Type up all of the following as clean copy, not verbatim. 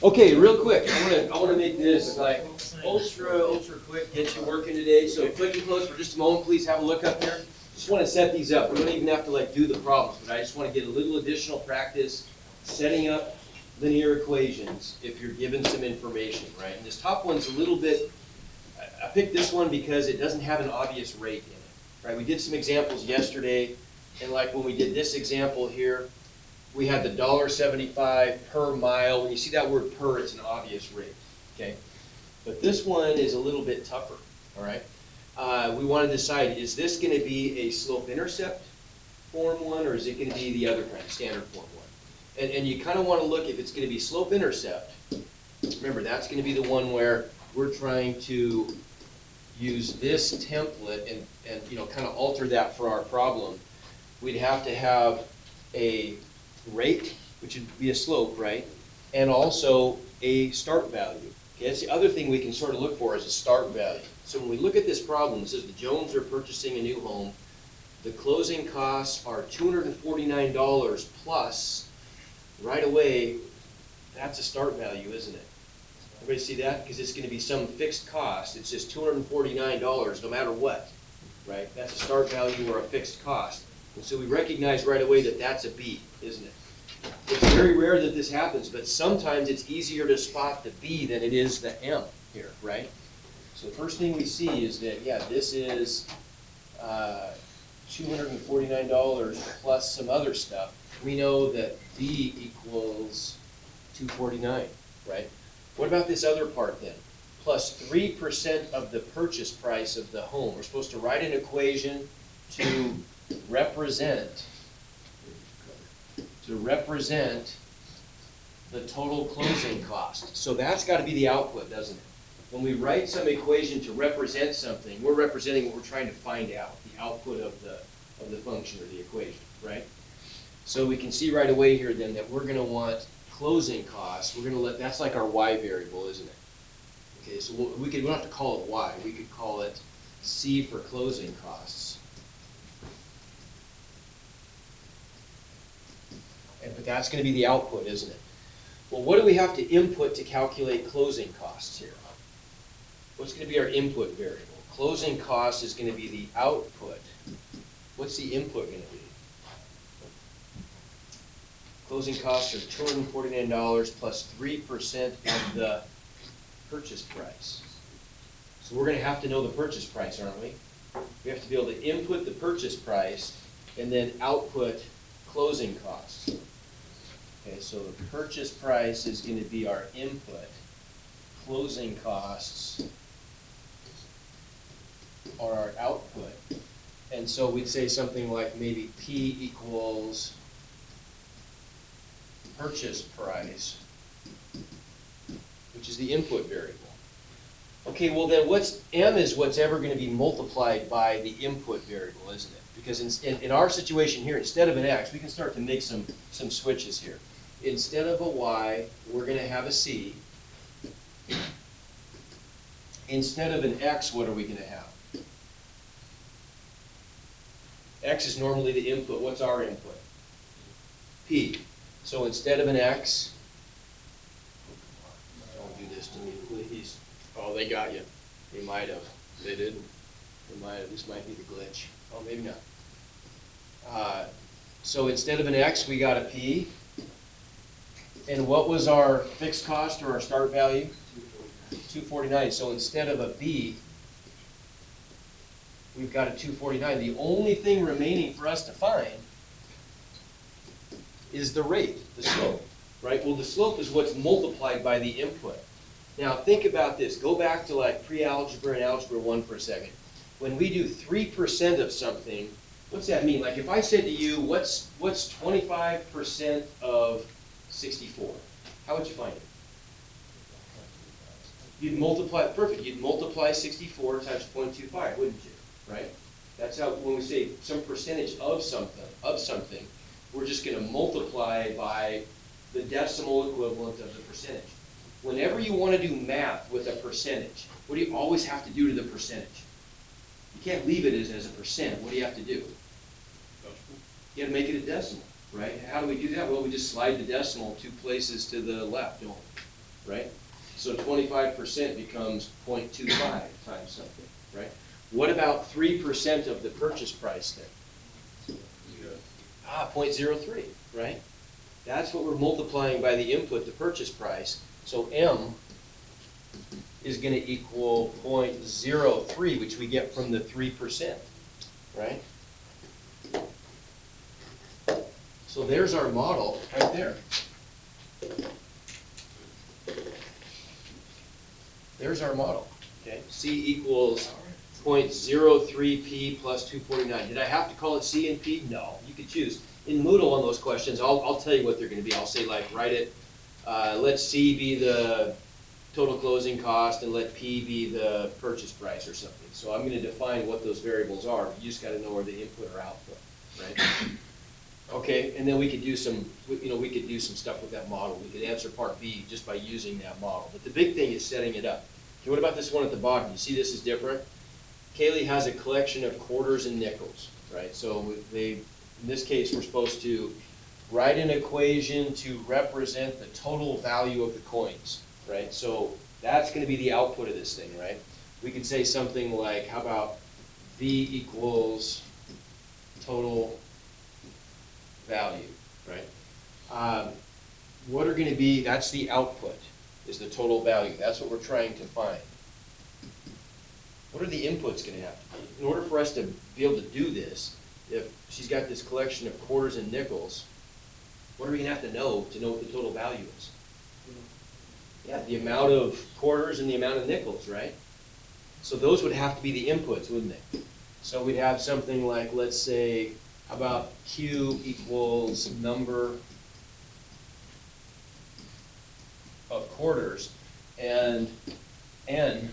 Okay, real quick, I wanna make this like ultra quick, get you working today. So click and close for just a moment, please have a look up here. Just wanna set these up. We don't even have to like do the problems, but I just wanna get a little additional practice setting up linear equations if you're given some information, right? And this top one's a little bit, I picked this one because it doesn't have an obvious rate in it, right? We did some examples yesterday, and like when we did this example here, we had the $1.75 per mile. When you see that word per, it's an obvious rate, okay? But this one is a little bit tougher, all right? We want to decide, is this going to be a slope-intercept form one, or is it going to be the other kind, standard form one? And you kind of want to look, if it's going to be slope-intercept, remember, that's going to be the one where we're trying to use this template and you know, kind of alter that for our problem. We'd have to have a rate, which would be a slope, right? And also a start value. Okay, that's the other thing we can sort of look for is a start value. So when we look at this problem, it says the Jones are purchasing a new home. The closing costs are $249 plus. Right away, that's a start value, isn't it? Everybody see that? Because it's going to be some fixed cost. It's just $249 no matter what, right? That's a start value or a fixed cost. And so we recognize right away that that's a B, isn't it? It's very rare that this happens, but sometimes it's easier to spot the B than it is the M here, right? So the first thing we see is that, yeah, this is $249 plus some other stuff. We know that B equals $249, right? What about this other part then? Plus 3% of the purchase price of the home. We're supposed to write an equation to represent the total closing cost. So that's got to be the output, doesn't it? When we write some equation to represent something, we're representing what we're trying to find out, the output of the function or the equation, right? So we can see right away here then that we're going to want closing costs. We're going to let, that's like our y variable, isn't it? Okay, so we don't have to call it y. We could call it C for closing costs. But that's going to be the output, isn't it? Well, what do we have to input to calculate closing costs here? What's going to be our input variable? Closing cost is going to be the output. What's the input going to be? Closing costs are $249 plus 3% of the purchase price. So we're going to have to know the purchase price, aren't we? We have to be able to input the purchase price and then output closing costs. Okay, so the purchase price is going to be our input. Closing costs are our output. And so we'd say something like maybe P equals purchase price, which is the input variable. Okay, well then M is what's ever going to be multiplied by the input variable, isn't it? Because in our situation here, instead of an X, we can start to make some switches here. Instead of a Y, we're going to have a C. Instead of an X, what are we going to have? X is normally the input. What's our input? P. So instead of an X, don't do this to me, please. Oh, they got you. They might have. They didn't. They might have. This might be the glitch. Oh, maybe not. So instead of an X, we got a P. And what was our fixed cost or our start value? $249. So instead of a B, we've got a $249. The only thing remaining for us to find is the rate, the slope, right? Well, the slope is what's multiplied by the input. Now think about this. Go back to like pre-algebra and algebra 1 for a second. When we do 3% of something, what's that mean? Like if I said to you, what's 25% of 64? How would you find it? You'd multiply, perfect, you'd multiply 64 times 0.25, wouldn't you? Right? That's how, when we say some percentage of something, we're just going to multiply by the decimal equivalent of the percentage. Whenever you want to do math with a percentage, what do you always have to do to the percentage? You can't leave it as a percent. What do you have to do? You have to make it a decimal, right? How do we do that? Well, we just slide the decimal 2 places to the left, don't we? right? So 25% becomes 0.25 times something, right? What about 3% of the purchase price then? 0.03, right? That's what we're multiplying by the input, the purchase price. So M is gonna equal 0.03, which we get from the 3%, right? So there's our model right there. There's our model, okay? C equals 0.03P plus 249. Did I have to call it C and P? No, you could choose. In Moodle on those questions, I'll tell you what they're gonna be. I'll say like, write it, let C be the total closing cost and let P be the purchase price or something. So I'm gonna define what those variables are. You just gotta know where the input or output, right? Okay, and then we could do some, we could do some stuff with that model. We could answer part B just by using that model. But the big thing is setting it up. Okay, what about this one at the bottom? You see this is different? Kaylee has a collection of quarters and nickels, right? So in this case, we're supposed to write an equation to represent the total value of the coins, right? So that's gonna be the output of this thing, right? We could say something like, how about V equals total value, right? What are gonna be, that's the output, is the total value. That's what we're trying to find. What are the inputs gonna have to be? In order for us to be able to do this, if she's got this collection of quarters and nickels, what are we gonna have to know what the total value is? Yeah, the amount of quarters and the amount of nickels, right? So those would have to be the inputs, wouldn't they? So we'd have something like, let's say, how about Q equals number of quarters, and N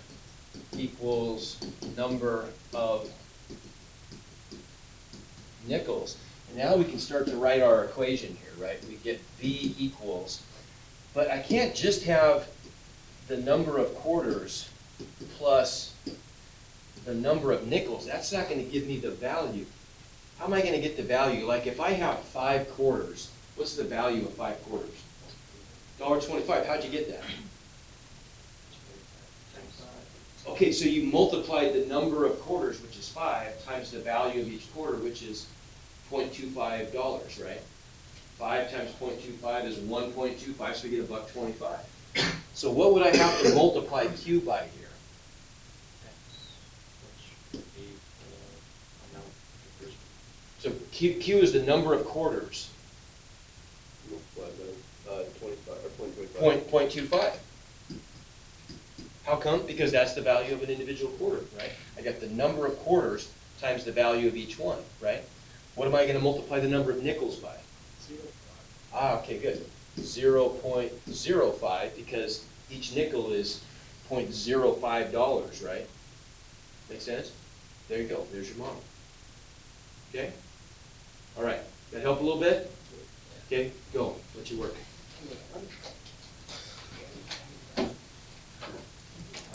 equals number of nickels. And now we can start to write our equation here, right? We get V equals, but I can't just have the number of quarters plus the number of nickels. That's not going to give me the value. How am I going to get the value? Like if I have 5 quarters, what's the value of 5 quarters? $1.25. How'd you get that? Okay, so you multiplied the number of quarters, which is 5, times the value of each quarter, which is $0.25, right? 5 times 0.25 is 1.25, so we get $1.25. So what would I have to multiply Q by here? So Q is the number of quarters. 25 or 0.25. 0.25. How come? Because that's the value of an individual quarter, right? I got the number of quarters times the value of each one, right? What am I going to multiply the number of nickels by? 0.5. Okay, good. 0.05, because each nickel is $0.05, right? Make sense? There you go. There's your model. Okay? All right. That help a little bit? Okay, go. Let you work.